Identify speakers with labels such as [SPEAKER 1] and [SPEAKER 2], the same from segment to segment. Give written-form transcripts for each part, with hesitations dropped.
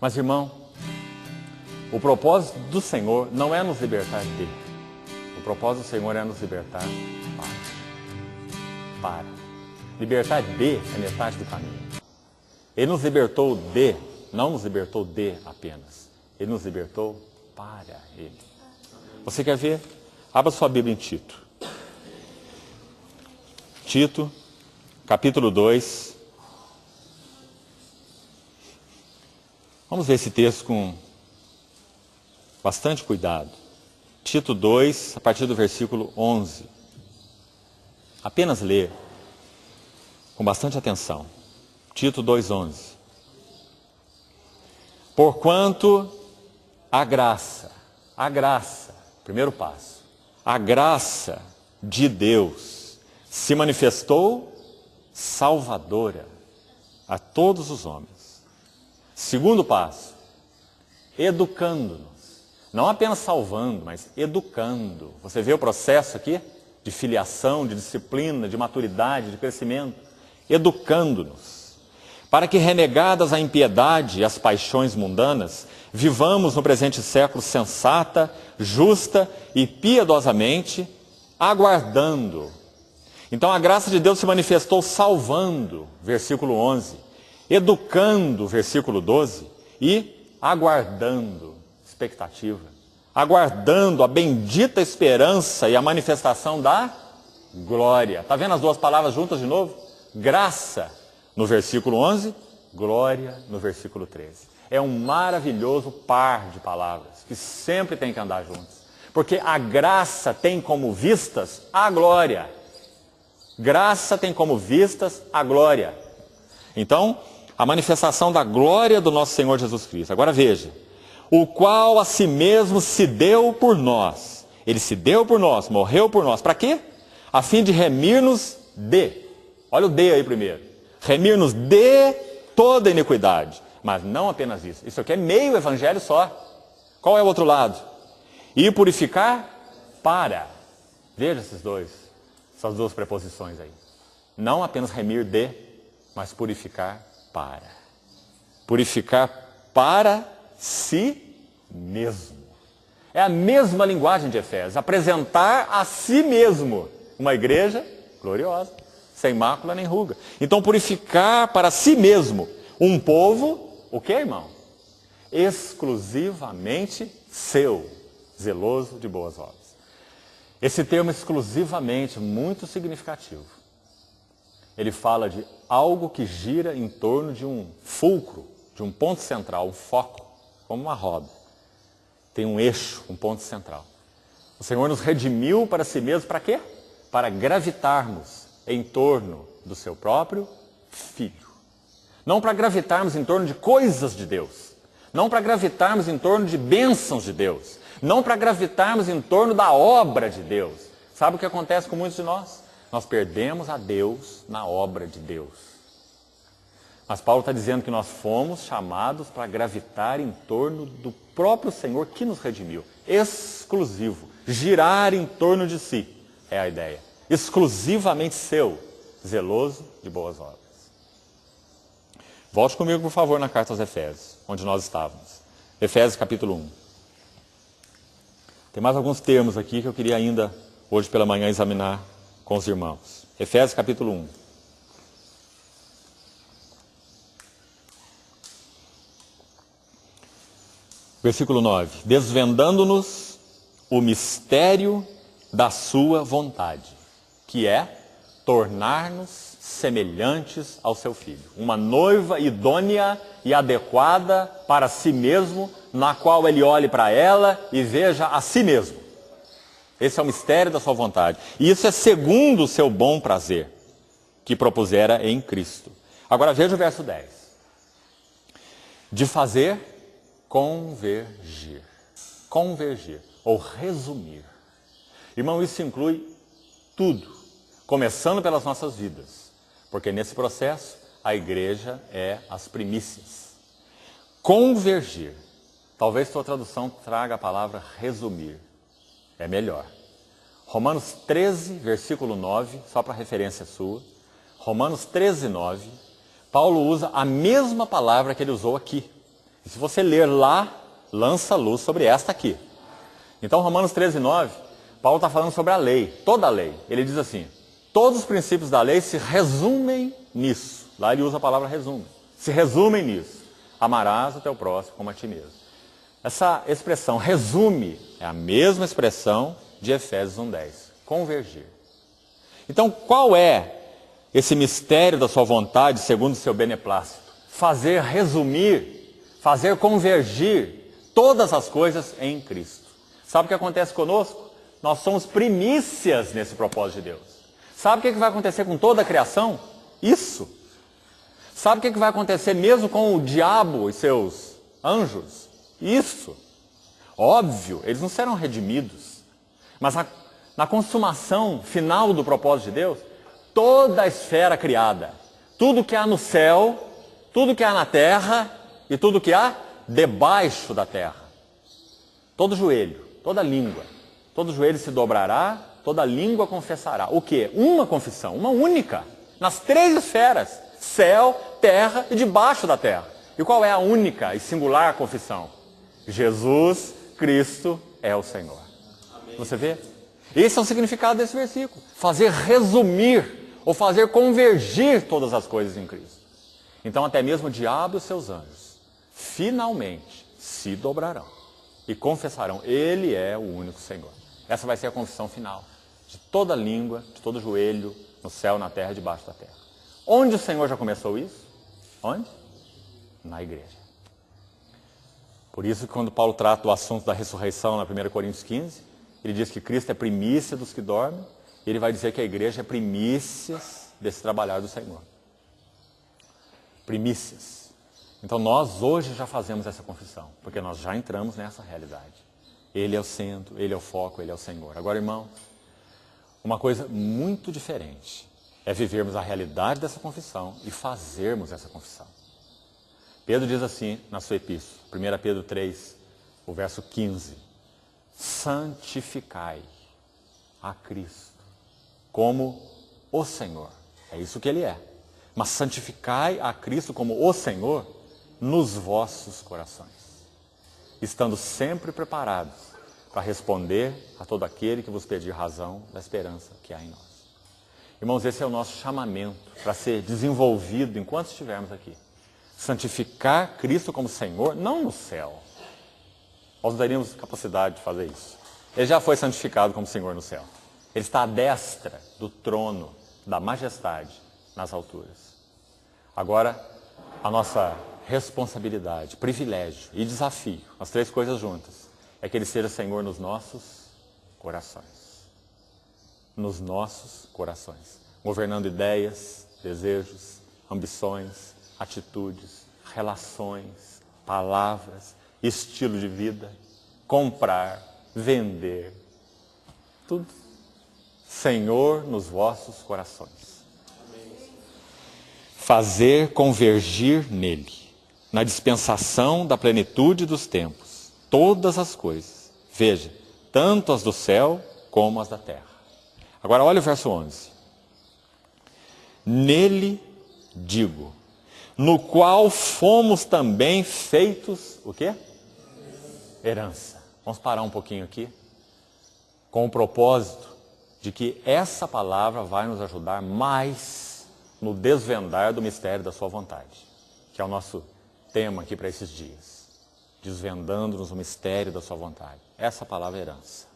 [SPEAKER 1] Mas, irmão, o propósito do Senhor não é nos libertar de. O propósito do Senhor é nos libertar para. Libertar de é metade do caminho. Ele nos libertou de, não nos libertou de apenas. Ele nos libertou para Ele. Você quer ver? Abra sua Bíblia em Tito. Tito, capítulo 2. Vamos ver esse texto com bastante cuidado. Tito 2, a partir do versículo 11. Apenas ler com bastante atenção. Tito 2:11. Porquanto a graça, primeiro passo, a graça de Deus se manifestou salvadora a todos os homens. Segundo passo, educando-nos. Não apenas salvando, mas educando. Você vê o processo aqui de filiação, de disciplina, de maturidade, de crescimento. Educando-nos, para que, renegadas a impiedade e as paixões mundanas, vivamos no presente século sensata, justa e piedosamente, aguardando. Então a graça de Deus se manifestou salvando, versículo 11, educando, versículo 12, e aguardando, expectativa, aguardando a bendita esperança e a manifestação da glória. Está vendo as duas palavras juntas de novo? Graça no versículo 11, glória no versículo 13. É um maravilhoso par de palavras que sempre tem que andar juntos. Porque a graça tem como vistas a glória. Graça tem como vistas a glória. Então, a manifestação da glória do nosso Senhor Jesus Cristo. Agora veja, o qual a si mesmo se deu por nós. Ele se deu por nós, morreu por nós. Para quê? A fim de remir-nos de. Olha o de aí primeiro. Remir-nos de toda iniquidade. Mas não apenas isso. Isso aqui é meio evangelho só. Qual é o outro lado? E purificar para. Veja essas duas preposições aí. Não apenas remir de, mas purificar para. Purificar para si mesmo. É a mesma linguagem de Efésios. Apresentar a si mesmo uma igreja gloriosa, sem mácula nem ruga. Então, purificar para si mesmo um povo, o que, irmão? Exclusivamente seu, zeloso de boas obras. Esse termo exclusivamente, muito significativo. Ele fala de algo que gira em torno de um fulcro, de um ponto central, um foco, como uma roda. Tem um eixo, um ponto central. O Senhor nos redimiu para si mesmo, para quê? Para gravitarmos em torno do seu próprio Filho. Não para gravitarmos em torno de coisas de Deus. Não para gravitarmos em torno de bênçãos de Deus. Não para gravitarmos em torno da obra de Deus. Sabe o que acontece com muitos de nós? Nós perdemos a Deus na obra de Deus. Mas Paulo está dizendo que nós fomos chamados para gravitar em torno do próprio Senhor que nos redimiu. Exclusivo. Girar em torno de si é a ideia. Exclusivamente seu, zeloso de boas obras. Volte comigo, por favor, na carta aos Efésios, onde nós estávamos. Efésios capítulo 1. Tem mais alguns termos aqui que eu queria ainda, hoje pela manhã, examinar com os irmãos. Efésios capítulo 1. Versículo 9. Desvendando-nos o mistério da sua vontade, que é tornar-nos semelhantes ao seu Filho. Uma noiva idônea e adequada para si mesmo, na qual ele olhe para ela e veja a si mesmo. Esse é o mistério da sua vontade. E isso é segundo o seu bom prazer, que propusera em Cristo. Agora veja o verso 10. De fazer convergir. Convergir, ou resumir. Irmão, isso inclui tudo, começando pelas nossas vidas. Porque nesse processo, a igreja é as primícias. Convergir. Talvez sua tradução traga a palavra resumir. É melhor. Romanos 13, versículo 9, só para referência sua. Romanos 13, 9. Paulo usa a mesma palavra que ele usou aqui. E se você ler lá, lança luz sobre esta aqui. Então, Romanos 13:9, Paulo está falando sobre a lei, toda a lei. Ele diz assim, todos os princípios da lei se resumem nisso. Lá ele usa a palavra resume. Se resumem nisso. Amarás o teu próximo como a ti mesmo. Essa expressão resume é a mesma expressão de Efésios 1:10. Convergir. Então, qual é esse mistério da sua vontade segundo o seu beneplácito? Fazer resumir, fazer convergir todas as coisas em Cristo. Sabe o que acontece conosco? Nós somos primícias nesse propósito de Deus. Sabe o que vai acontecer com toda a criação? Isso. Sabe o que vai acontecer mesmo com o diabo e seus anjos? Isso. Óbvio, eles não serão redimidos. Mas na consumação final do propósito de Deus, toda a esfera criada, tudo que há no céu, tudo que há na terra e tudo que há debaixo da terra. Todo joelho, toda língua, todo joelho se dobrará, toda língua confessará. O quê? Uma confissão, uma única, nas 3 esferas, céu, terra e debaixo da terra. E qual é a única e singular confissão? Jesus Cristo é o Senhor. Amém. Você vê? Esse é o significado desse versículo. Fazer resumir ou fazer convergir todas as coisas em Cristo. Então até mesmo o diabo e os seus anjos finalmente se dobrarão e confessarão, Ele é o único Senhor. Essa vai ser a confissão final de toda língua, de todo joelho, no céu, na terra e debaixo da terra. Onde o Senhor já começou isso? Onde? Na igreja. Por isso que quando Paulo trata o assunto da ressurreição na 1 Coríntios 15, ele diz que Cristo é primícia dos que dormem, e ele vai dizer que a igreja é primícias desse trabalhar do Senhor. Primícias. Então nós hoje já fazemos essa confissão, porque nós já entramos nessa realidade. Ele é o centro, Ele é o foco, Ele é o Senhor. Agora, irmãos, uma coisa muito diferente é vivermos a realidade dessa confissão e fazermos essa confissão. Pedro diz assim na sua epístola, 1 Pedro 3, o verso 15. Santificai a Cristo como o Senhor. É isso que Ele é. Mas santificai a Cristo como o Senhor nos vossos corações, estando sempre preparados para responder a todo aquele que vos pedir razão da esperança que há em nós. Irmãos, esse é o nosso chamamento para ser desenvolvido enquanto estivermos aqui. Santificar Cristo como Senhor, não no céu. Nós não teríamos capacidade de fazer isso. Ele já foi santificado como Senhor no céu. Ele está à destra do trono da majestade nas alturas. Agora, a nossa responsabilidade, privilégio e desafio, as 3 coisas juntas, é que Ele seja Senhor nos nossos corações. Nos nossos corações. Governando ideias, desejos, ambições, atitudes, relações, palavras, estilo de vida, comprar, vender, tudo. Senhor nos vossos corações. Amém. Fazer convergir nele, na dispensação da plenitude dos tempos, todas as coisas. Veja, tanto as do céu como as da terra. Agora olha o verso 11. Nele digo, no qual fomos também feitos, o quê? Herança. Vamos parar um pouquinho aqui, com o propósito de que essa palavra vai nos ajudar mais no desvendar do mistério da sua vontade, que é o nosso tema aqui para esses dias. Desvendando-nos o mistério da sua vontade. Essa palavra é herança.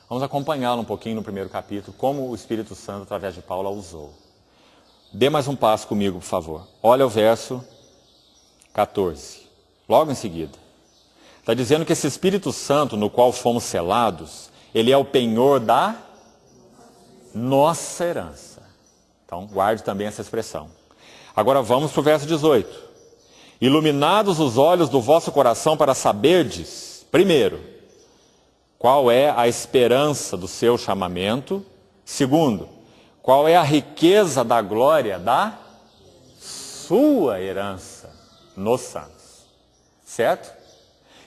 [SPEAKER 1] Vamos acompanhá-la um pouquinho no primeiro capítulo, como o Espírito Santo, através de Paulo, a usou. Dê mais um passo comigo, por favor. Olha o verso 14, logo em seguida. Está dizendo que esse Espírito Santo, no qual fomos selados, ele é o penhor da nossa herança. Então, guarde também essa expressão. Agora vamos para o verso 18. Iluminados os olhos do vosso coração para saberdes, primeiro, qual é a esperança do seu chamamento. Segundo, qual é a riqueza da glória da sua herança nos santos. Certo?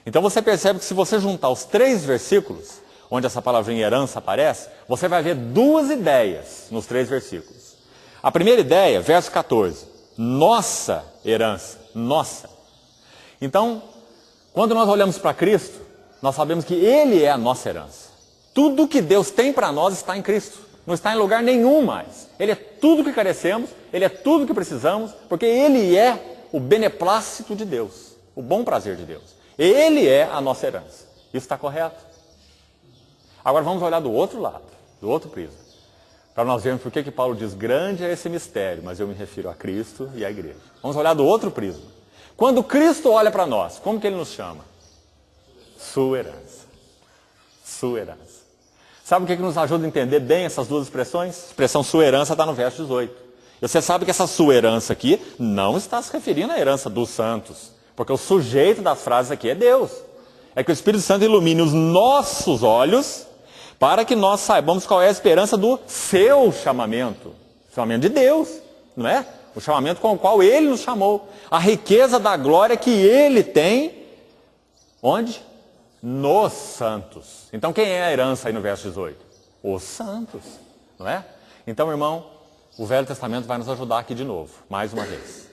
[SPEAKER 1] Então você percebe que se você juntar os 3 versículos, onde essa palavrinha herança aparece, você vai ver 2 ideias nos 3 versículos. A primeira ideia, verso 14, nossa herança, nossa. Então, quando nós olhamos para Cristo, nós sabemos que Ele é a nossa herança. Tudo que Deus tem para nós está em Cristo. Não está em lugar nenhum mais. Ele é tudo que carecemos, Ele é tudo que precisamos, porque Ele é o beneplácito de Deus, o bom prazer de Deus. Ele é a nossa herança. Isso está correto? Agora vamos olhar do outro lado, do outro prisma, para nós vermos por que Paulo diz, grande é esse mistério, mas eu me refiro a Cristo e à igreja. Vamos olhar do outro prisma. Quando Cristo olha para nós, como que Ele nos chama? Sua herança. Sua herança. Sabe o que nos ajuda a entender bem essas duas expressões? A expressão sua herança está no verso 18. E você sabe que essa sua herança aqui não está se referindo à herança dos santos, porque o sujeito das frases aqui é Deus. É que o Espírito Santo ilumine os nossos olhos para que nós saibamos qual é a esperança do seu chamamento. O chamamento de Deus, não é? O chamamento com o qual Ele nos chamou. A riqueza da glória que Ele tem, onde? Nos santos. Então quem é a herança aí no verso 18? Os santos, não é? Então, irmão, o Velho Testamento vai nos ajudar aqui de novo, mais uma vez.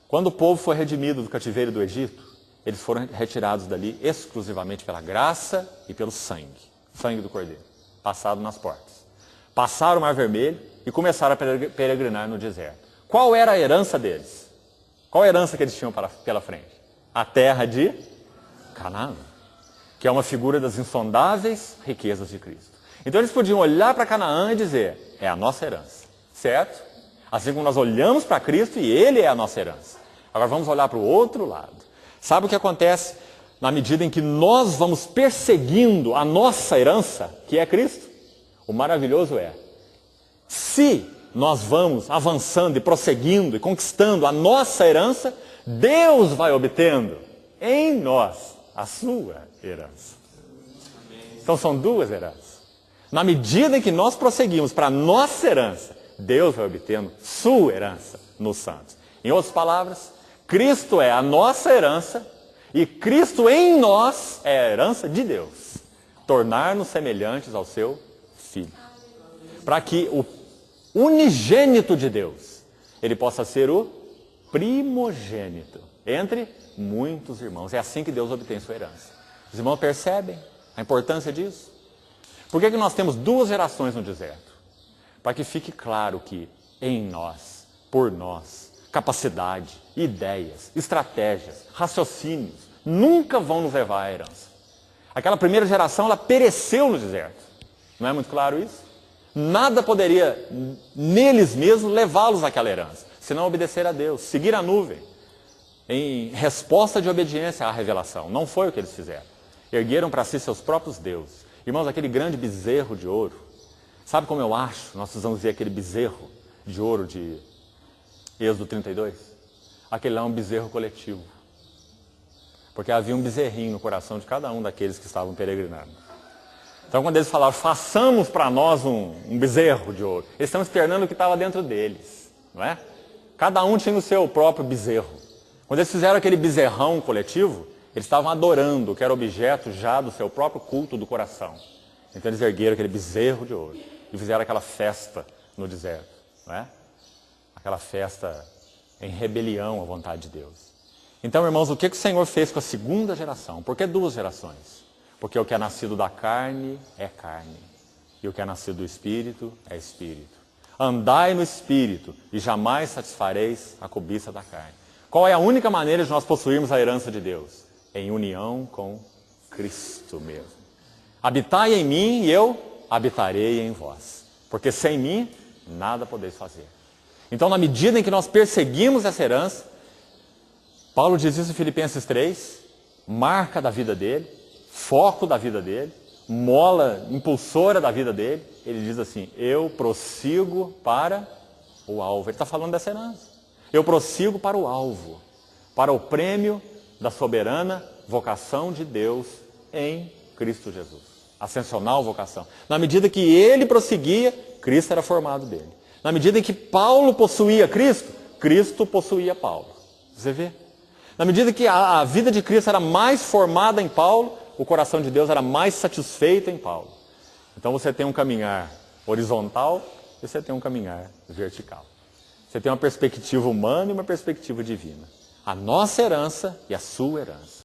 [SPEAKER 1] Quando o povo foi redimido do cativeiro do Egito, eles foram retirados dali exclusivamente pela graça e pelo sangue. Sangue do Cordeiro, passado nas portas. Passaram o Mar Vermelho e começaram a peregrinar no deserto. Qual era a herança deles? Qual a herança que eles tinham pela frente? A terra de Canaã, que é uma figura das insondáveis riquezas de Cristo. Então eles podiam olhar para Canaã e dizer, é a nossa herança, certo? Assim como nós olhamos para Cristo e Ele é a nossa herança. Agora vamos olhar para o outro lado. Sabe o que acontece na medida em que nós vamos perseguindo a nossa herança, que é Cristo? O maravilhoso é, se nós vamos avançando e prosseguindo e conquistando a nossa herança, Deus vai obtendo em nós a sua herança. Então são duas heranças. Na medida em que nós prosseguimos para a nossa herança, Deus vai obtendo sua herança nos santos. Em outras palavras, Cristo é a nossa herança e Cristo em nós é a herança de Deus. Tornar-nos semelhantes ao seu Filho. Para que o unigênito de Deus, ele possa ser o primogênito entre muitos irmãos. É assim que Deus obtém sua herança. Os irmãos percebem a importância disso? Por que nós temos duas gerações no deserto? Para que fique claro que em nós, por nós, capacidade, ideias, estratégias, raciocínios, nunca vão nos levar à herança. Aquela primeira geração, ela pereceu no deserto. Não é muito claro isso? Nada poderia, neles mesmos, levá-los àquela herança, senão obedecer a Deus, seguir a nuvem, em resposta de obediência à revelação. Não foi o que eles fizeram. Ergueram para si seus próprios deuses. Irmãos, aquele grande bezerro de ouro, sabe como eu acho? Nós precisamos ver aquele bezerro de ouro de Êxodo 32. Aquele lá é um bezerro coletivo. Porque havia um bezerrinho no coração de cada um daqueles que estavam peregrinando. Então, quando eles falaram, façamos para nós um bezerro de ouro, eles estão externando o que estava dentro deles, não é? Cada um tinha o seu próprio bezerro. Quando eles fizeram aquele bezerrão coletivo, eles estavam adorando o que era objeto já do seu próprio culto do coração. Então, eles ergueram aquele bezerro de ouro e fizeram aquela festa no deserto, não é? Aquela festa em rebelião à vontade de Deus. Então, irmãos, o que o Senhor fez com a segunda geração? Por que duas gerações? Porque o que é nascido da carne é carne, e o que é nascido do Espírito é Espírito. Andai no Espírito, e jamais satisfareis a cobiça da carne. Qual é a única maneira de nós possuirmos a herança de Deus? Em união com Cristo mesmo. Habitai em mim, e eu habitarei em vós. Porque sem mim, nada podeis fazer. Então, na medida em que nós perseguimos essa herança, Paulo diz isso em Filipenses 3, marca da vida dele, foco da vida dele, mola impulsora da vida dele, ele diz assim, eu prossigo para o alvo. Ele está falando dessa herança. Eu prossigo para o alvo, para o prêmio da soberana vocação de Deus em Cristo Jesus. Ascensional vocação. Na medida que ele prosseguia, Cristo era formado dele. Na medida em que Paulo possuía Cristo, Cristo possuía Paulo. Você vê? Na medida que a vida de Cristo era mais formada em Paulo, o coração de Deus era mais satisfeito em Paulo. Então você tem um caminhar horizontal e você tem um caminhar vertical. Você tem uma perspectiva humana e uma perspectiva divina. a nossa herança e a sua herança.